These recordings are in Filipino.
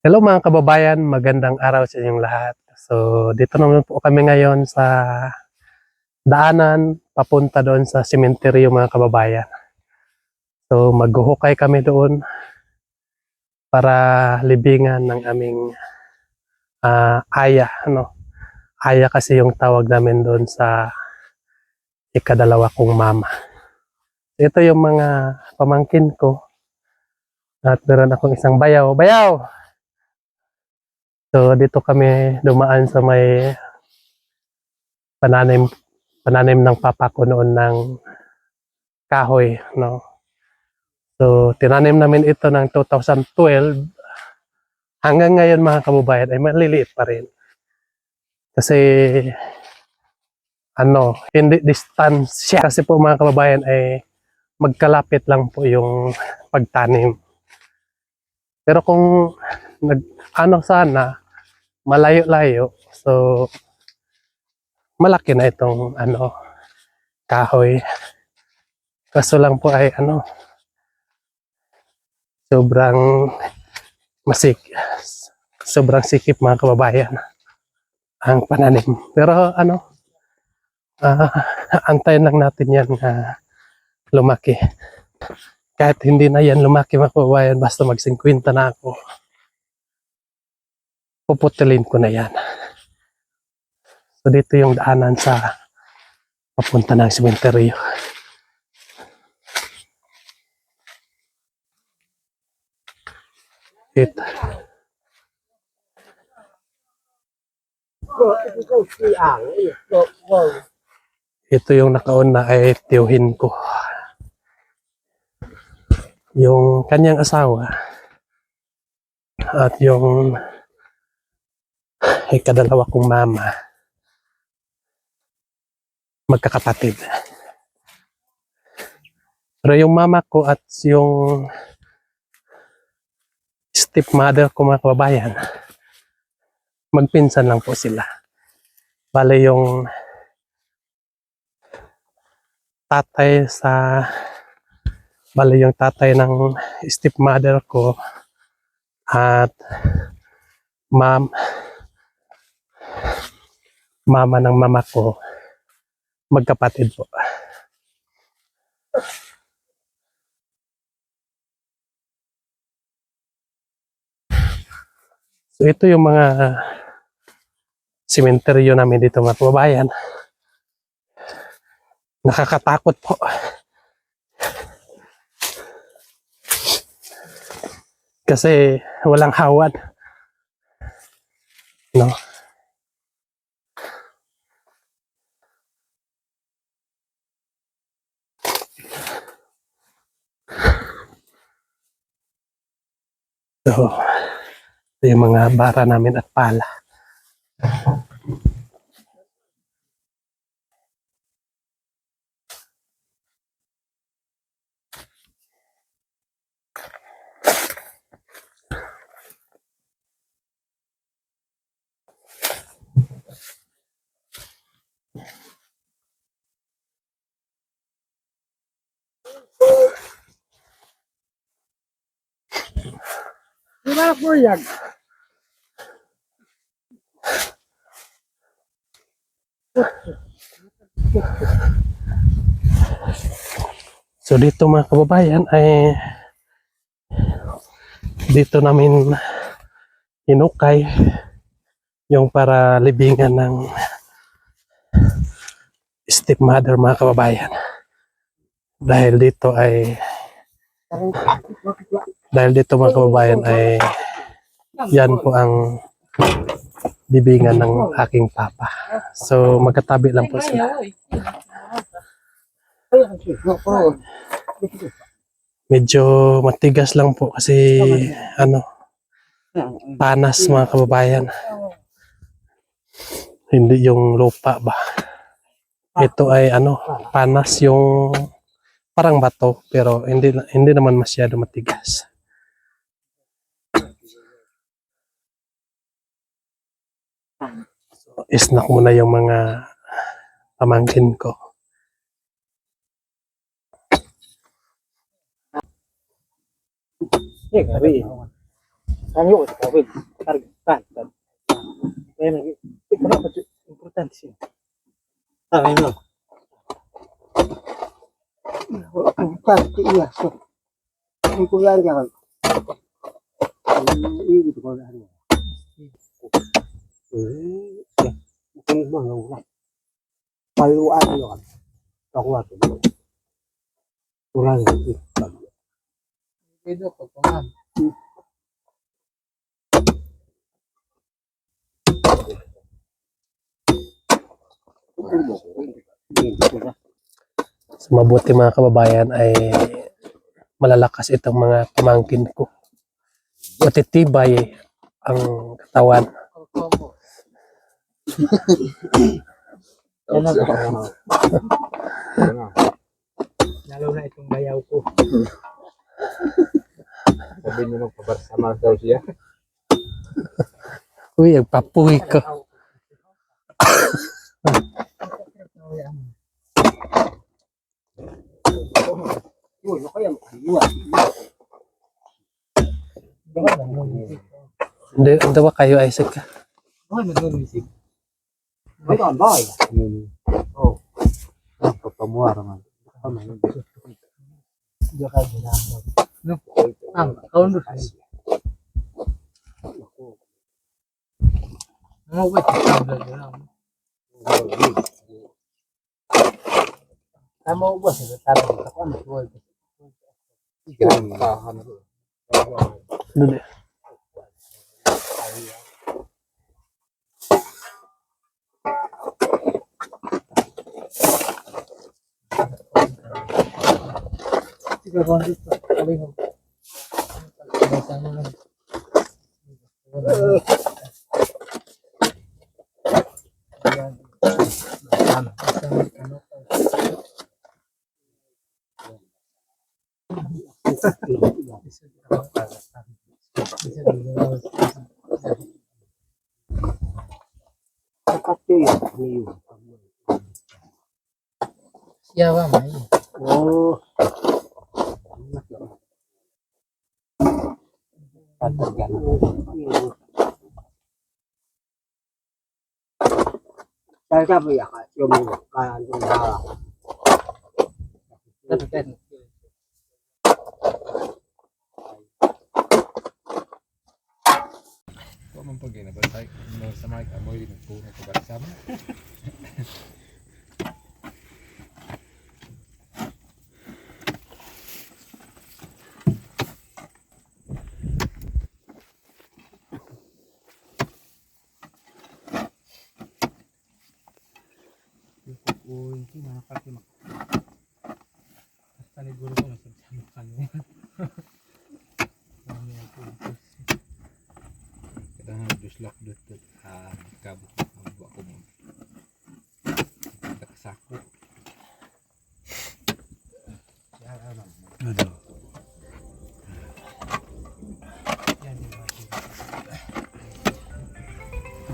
Hello mga kababayan, magandang araw sa inyong lahat. So dito naman po kami ngayon sa daanan papunta doon sa sementeryo mga kababayan. So maghuhukay kami doon para libingan ng aming aya. Aya kasi yung tawag namin doon sa ikadalawa kong mama. Ito yung mga pamangkin ko at meron akong isang bayaw. Bayaw! So dito kami dumaan sa may pananim ng papa ko noon ng kahoy, no. So tinanim namin ito ng 2012 hanggang ngayon mga kababayan ay maliliit pa rin. Kasi hindi distansya kasi po mga kababayan ay magkalapit lang po yung pagtanim. Pero kung sana malayo-layo, so malaki na itong kahoy. Kaso lang po ay sobrang sobrang sikip mga kababayan ang pananim. Pero antayin lang natin yan na lumaki. Kahit hindi na yan lumaki mga kababayan, basta mag-50 na ako, puputulin ko na yan. So dito yung daanan sa papunta ng sementeryo. Ito yung nakauna ay tiyuhin ko. Yung kanyang asawa at yung ikadalawa kong mama, magkakapatid. Pero yung mama ko at yung stepmother ko mga kababayan, magpinsan lang po sila. Bale yung tatay ng stepmother ko at mama ng mama ko, magkapatid po. So ito yung mga sementeryo namin dito mga kababayan. Nakakatakot po. Kasi walang hawad. No? So, ito yung mga bara namin at pala. Gimana po yan? So dito mga kababayan ay dito namin hinukay yung para libingan ng stepmother mga kababayan. Dahil dito mga kababayan ay yan po ang libingan ng aking papa. So magkatabi lang po sila. Medyo matigas lang po kasi panas mga kababayan. Hindi yung lupa ba. Ito ay panas yung parang bato pero hindi naman masyado matigas. So, isnak muna yung mga pamangkin ko. Sanyo sa kawin. Targetan. Kaya nag ito na importante siya. Sabi mo. Importante iya. So, hindi ko yan yan. Hindi ko yan yan. Kung mga wala. Paluan yun. Ako ato. Kurang ito. Pwede ko pangan. So, mabuti mga kababayan ay malalakas itong mga pamangkin ko. Matitibay ang katawan. Komo. Lalo na itong bayaw ko. Sabi niyo magpaparsama daw siya. Uy, agpapuwi ko. Yun, ano kaya makaliwa? Hindi ba kayo, Isaac? Ay, mag-music. Ay, tambay. Oh. Papamuara man. Diyo ka ginagawa. No. Kauno. Mo ba tablet lang. Tama ba sa tarang ako ano tuwal. Doon eh. Siguro dito. Kalihom. Sama lang. Kapte niyo. Siya ba may? Oh. Patagan. Saya sabi ya ka yung kan hawa. Dapat. Kung man pag ginabantay, sa mga kamoy din po na pagsama. Uy, hindi na nakatimak. Basta ni guru ko nasadsama ka niya. Kadang just lock dot kabuk magbuwa ko mo. Nakasako. Ano? Yan yung mga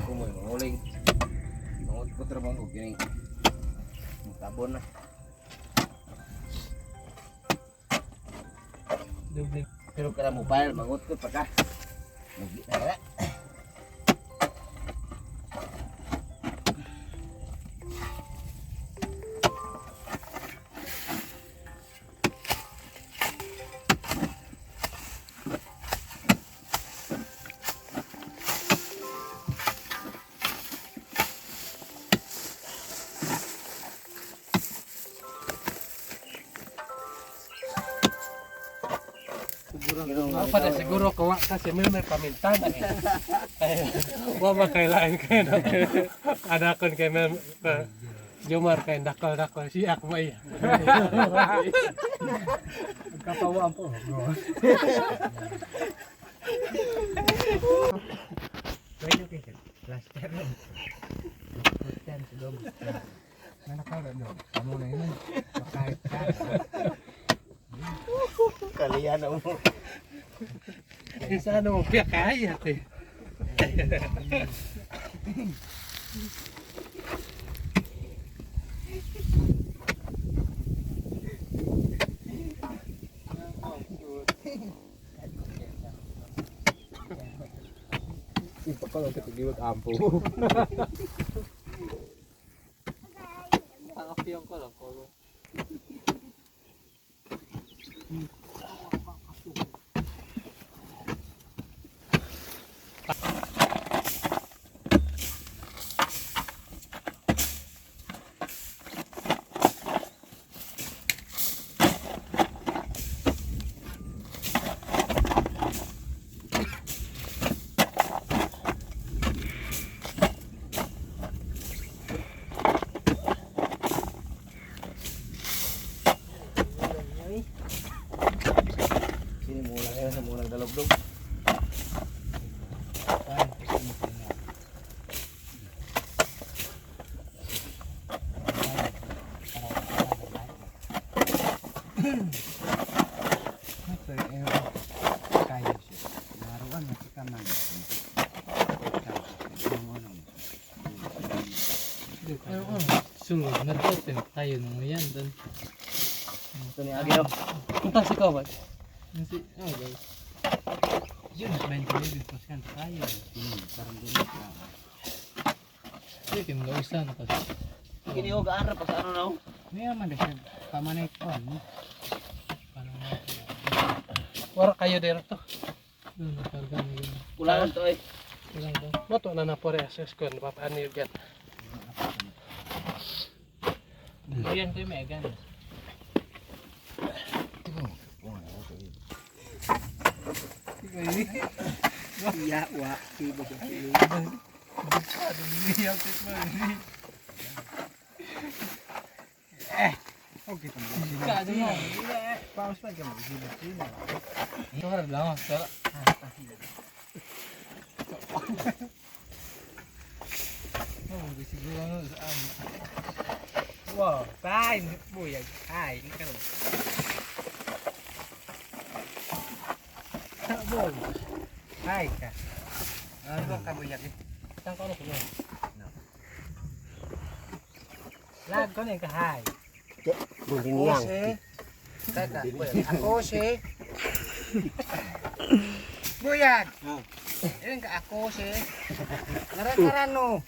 Kung mo uling. Mangut ko trabaho ko kini. Tabon na. doble. Pero kada mobile mangut ko pa ka. Mugi na ra. Apa na siguro kawa kasi may pamintana eh. Wa ba kailangan kayo na anakon kay Mel Jomar kay dakol siya ako may. Kapawaan po. Pwede kayo. Plaster lang. Plaster sa doon. Nanakaw na doon. Amo na yun. Makahit ka. Kalian mo. Isa ano mo piya kaya eh. Kalau kita giwag ampo. Ang apiyong ko lang ko. Sini mulang ya, mulang dalog-dog. Kaya siya. Naruan na kita man. Sunod na daw, tayo nung yan doon. Ito ni Agyo. Kasi ka ba? Kasi, guys. Yun, main ko yun. Paskan tayo. Parang doon ka. Sige, kinausan na kasi. Kini og ara pa sa ano na. May man siya. Pamanay ko. Paano nga? Wala kayo dito. Doon, nakarga na yun. Kulangan to eh. Ilang ba? Mato na na pore ases ko paano yun yan. Ayan ko yung may agan. Iya, wa, tiba ko. Okay, Kado mo. Paus pa ka mag-silip sila. Ito harap lang ako. Tara. Siguro ano saan. Wow, fine. Buyag. Ay, ikaw. Boy. Ay ka. Ano ka buyag? Saan ka ano ko doon? Lag ko na ka hay. Buling Ako yang. si. Teka, ako si. Buyag. Ilan ka ako si. Karan-karano.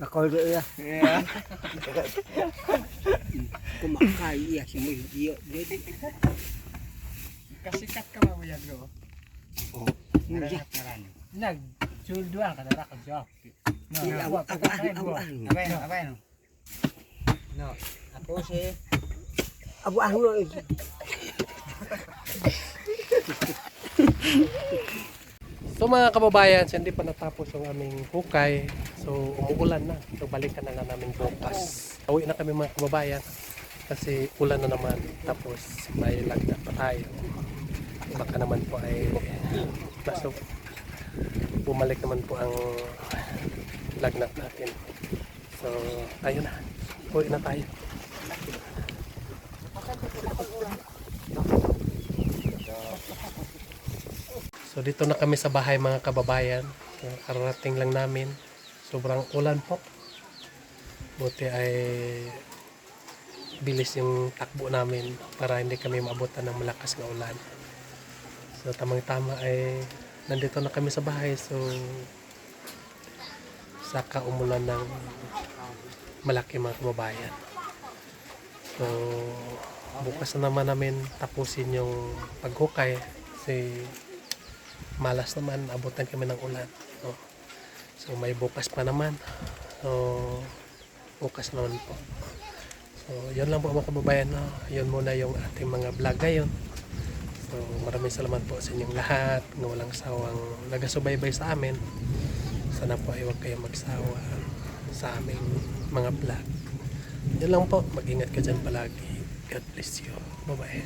Ako do ya. Yeah. Kumakai ya si mo iyo. Kasikat ka ba buyag do? Oh. Karan-karano. Nag julduan ka dara ka job. No, Awa, abay no. No, ako si. Abu ano. So mga kababayan, so hindi pa natapos yung aming hukay. So umuulan na. So balikan na lang namin bukas. Uwi na kami mga kababayan. Kasi ulan na naman. Tapos may lagda pa tayo. Baka naman po ay so, bumalik naman po ang lagnat natin. So ayun na. Uwi na tayo. So dito na kami sa bahay mga kababayan. Kararating lang namin. Sobrang ulan po. Buti ay bilis yung takbo namin para hindi kami maabutan ng malakas na ulan. So tamang-tama ay nandito na kami sa bahay. So saka umulan ng malaki mga kababayan. So bukas na naman namin tapusin yung paghukay kasi malas naman, abutan kami ng ulan. So may bukas pa naman. So bukas naman po. So yun lang po mga kababayan. Yun muna yung ating mga vlog ngayon. So maraming salamat po sa inyong lahat na walang sawang nagasubaybay sa amin. Sana po ay huwag kayong magsawa sa aming mga vlog. Yun lang po. Mag-ingat ka dyan palagi. God bless you. Bye-bye.